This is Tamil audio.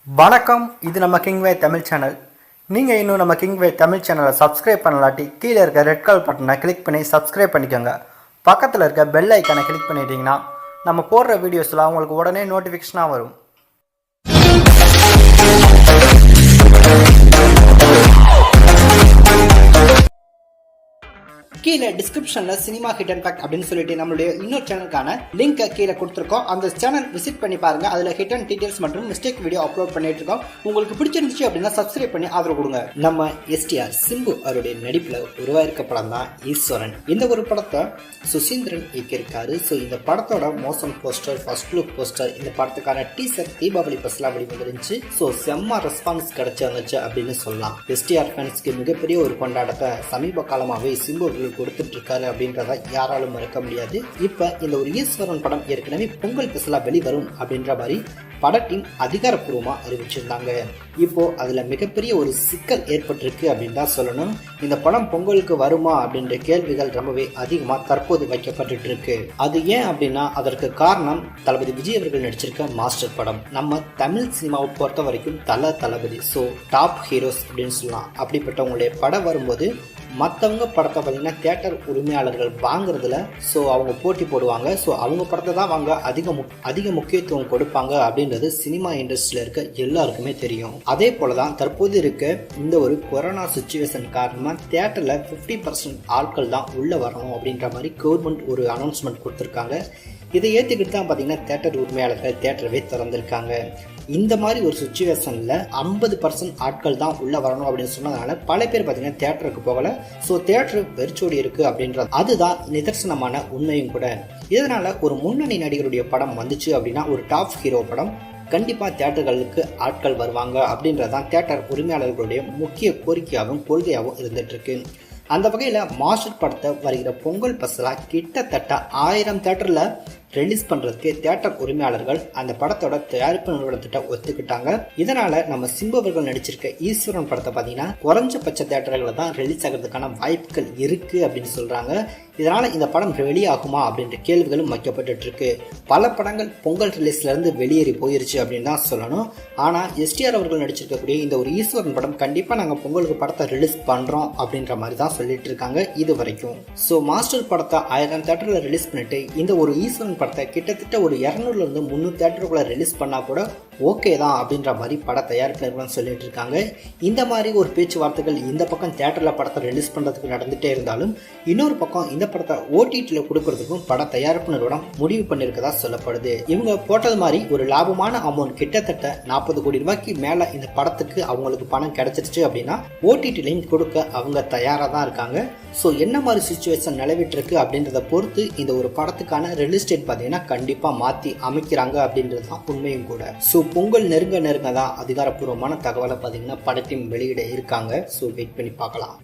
வணக்கம். இது நம்ம கிங்வே தமிழ் சேனல். நீங்கள் இன்னும் நம்ம கிங்வே தமிழ் சேனலை சப்ஸ்கிரைப் பண்ணலாட்டி கீழே இருக்க ரெட் கலர் பட்டனை கிளிக் பண்ணி சப்ஸ்கிரைப் பண்ணிக்கோங்க. பக்கத்தில் இருக்க பெல் ஐக்கானை கிளிக் பண்ணிட்டீங்கன்னா நம்ம போடுற வீடியோஸ்லாம் உங்களுக்கு உடனே நோட்டிஃபிகேஷனாக வரும். கீழே டிஸ்கிரிப்ஷனில் சினிமா ஹிட் அண்ட் ஃபேக்ட் அப்படின்னு சொல்லிட்டு நம்மளுடைய இன்னொரு சேனலுக்கான லிங்கை கீழே கொடுத்துருக்கோம். அந்த சேனல் விசிட் பண்ணி பாருங்க. அதில் ஹிட் அண்ட் டீடைல்ஸ் மற்றும் மிஸ்டேக் வீடியோ அப்லோட் பண்ணிட்டு இருக்கோம். உங்களுக்கு பிடிச்சிருந்துச்சு அப்படின்னா சப்ஸ்கிரைப் பண்ணி ஆதரவு கொடுங்க. நம்ம எஸ்டிஆர் சிம்பு அவருடைய நடிப்பில் உருவாயிருக்க படம் தான் ஈஸ்வரன். இந்த ஒரு படத்தை சுசீந்திரன் இயக்கியிருக்காரு. ஸோ இந்த படத்தோட மோசம் போஸ்டர், ஃபர்ஸ்ட் லுக் போஸ்டர், இந்த படத்துக்கான டீசர் தீபாவளி பஸ்லாம் வெளிவந்துருந்துச்சு. ஸோ செம்ம ரெஸ்பான்ஸ் கிடைச்சிருந்துச்சு அப்படின்னு சொல்லலாம். எஸ்டிஆர் ஃபேன்ஸ்க்கு மிகப்பெரிய ஒரு கொண்டாட்டத்தை சமீப காலமாகவே சிம்பு கொடுத்துட்டு இருக்காரு அப்படின்றத யாராலும் மறக்க முடியாது. இப்ப இந்த ஒரு ஈஸ்வரன் படம் ஏற்கனவே பொங்கல் ஸ்பெஷலா வெளிவரும் அப்படின்ற மாதிரி பட டீம் அதிகாரப்பூர்வமா அறிவிச்சிருந்தாங்க. இப்போ அதுல மிகப்பெரிய ஒரு சிக்கல் ஏற்பட்டிருக்கு அப்படின்னு தான் சொல்லணும். இந்த படம் பொங்கலுக்கு வருமா அப்படின்ற கேள்விகள் ரொம்பவே அதிகமா தற்போது வைக்கப்பட்டு இருக்கு. அது ஏன் அப்படின்னா அதற்கு காரணம் தளபதி விஜய் அவர்கள் நடிச்சிருக்க மாஸ்டர் படம். நம்ம தமிழ் சினிமாவை பொறுத்த வரைக்கும் தளபதி ஸோ டாப் ஹீரோஸ் அப்படின்னு சொல்லலாம். அப்படிப்பட்டவங்களுடைய படம் வரும்போது மற்றவங்க படத்தை பார்த்தீங்கன்னா தியேட்டர் உரிமையாளர்கள் வாங்குறதுல ஸோ அவங்க போட்டி போடுவாங்க. ஸோ அவங்க படத்தை தான் வாங்க அதிக முக்கியத்துவம் கொடுப்பாங்க அப்படின்றது சினிமா இண்டஸ்ட்ரியில் இருக்க எல்லாருக்குமே தெரியும். அதே போல தான் தற்போது இருக்க இந்த ஒரு கொரோனா சுச்சுவேஷன் காரணமாக தியேட்டரில் 50% ஆட்கள் தான் உள்ளே வரணும் அப்படின்ற மாதிரி கவர்மெண்ட் ஒரு அனௌன்ஸ்மெண்ட் கொடுத்துருக்காங்க. இதை ஏற்றுக்கிட்டு தான் பார்த்தீங்கன்னா தியேட்டர் உரிமையாளர்கள் தியேட்டரவே திறந்திருக்காங்க. இந்த மாதிரி ஒரு சுச்சுவேஷனில் 50% ஆட்கள் தான் உள்ளே வரணும் அப்படின்னு சொன்னதுனால பல பேர் பார்த்தீங்கன்னா தியேட்டருக்கு போகலை. ஸோ தியேட்டர் வெறிச்சோடி இருக்குது அப்படின்றது அதுதான் நிதர்சனமான உண்மையும் கூட. இதனால் ஒரு முன்னணி நடிகருடைய படம் வந்துச்சு அப்படின்னா ஒரு டாப் ஹீரோ படம் கண்டிப்பாக தியேட்டர்களுக்கு ஆட்கள் வருவாங்க அப்படின்றதான் தியேட்டர் உரிமையாளர்களுடைய முக்கிய கோரிக்கையாகவும் கொள்கையாகவும் இருந்துட்டு இருக்கு. அந்த வகையில் மாஸ்டர் படத்தை வருகிற பொங்கல் பஸ்லாம் கிட்டத்தட்ட 1000 தியேட்டரில் ரிலீஸ் பண்ணுறதுக்கு தியேட்டர் உரிமையாளர்கள் அந்த படத்தோட தயாரிப்பு நிறுவனத்திட்ட ஒத்துக்கிட்டாங்க. இதனால நம்ம சிம்பு அவர்கள் நடிச்சிருக்க ஈஸ்வரன் படத்தை பார்த்தீங்கன்னா குறைஞ்சபட்ச தியேட்டர்களில் தான் ரிலீஸ் ஆகிறதுக்கான வாய்ப்புகள் இருக்கு அப்படின்னு சொல்றாங்க. இதனால இந்த படம் வெளியாகுமா அப்படின்ற கேள்விகளும் வைக்கப்பட்டு இருக்கு. பல படங்கள் பொங்கல் ரிலீஸ்ல இருந்து வெளியேறி போயிருச்சு அப்படின்னு தான் சொல்லணும். ஆனா எஸ்டிஆர் அவர்கள் நடிச்சிருக்கக்கூடிய இந்த ஒரு ஈஸ்வரன் படம் கண்டிப்பா நாங்கள் பொங்கலுக்கு படத்தை ரிலீஸ் பண்றோம் அப்படின்ற மாதிரி தான் சொல்லிட்டு இருக்காங்க இது வரைக்கும். ஸோ மாஸ்டர் படத்தை 1000 தியேட்டர்ல ரிலீஸ் பண்ணிட்டு இந்த ஒரு ஈஸ்வரன் படத்தை கிட்டத்தட்ட ஒரு 200 இருந்து 300 தியேட்டருக்குள்ள ரிலீஸ் பண்ணா கூட ஓகே தான் அப்படின்ற மாதிரி பட தயாரிப்பு நிறுவனம் சொல்லிட்டு இருக்காங்க. இந்த மாதிரி ஒரு பேச்சுவார்த்தைகள் இந்த பக்கம் தியேட்டர்ல படத்தை ரிலீஸ் பண்றதுக்கு நடந்துட்டே இருந்தாலும் இன்னொரு பக்கம் இந்த படத்தை ஓடிடில கொடுக்கறதுக்கும் பட தயாரிப்பு நிறுவனம் முடிவு பண்ணிருக்கதா சொல்லப்படுது. இவங்க போட்டது மாதிரி ஒரு லாபமான அமௌண்ட் கிட்டத்தட்ட 40 கோடி ரூபாய்க்கு மேல இந்த படத்துக்கு அவங்களுக்கு பணம் கிடைச்சிருச்சு அப்படின்னா ஓடிடிலையும் கொடுக்க அவங்க தயாரா தான் இருக்காங்க. ஸோ என்ன மாதிரி சிச்சுவேஷன் நிலவிட்டு இருக்கு அப்படின்றத பொறுத்து இந்த ஒரு படத்துக்கான ரிலீஸ் டேட் பார்த்தீங்கன்னா கண்டிப்பா மாத்தி அமைக்கிறாங்க அப்படின்றது தான் உண்மையும் கூட. ஸோ பொங்கல் நெருங்க தான் அதிகாரப்பூர்வமான தகவலை பார்த்தீங்கன்னா படத்தையும் வெளியிட இருக்காங்க. ஸோ வெயிட் பண்ணி பார்க்கலாம்.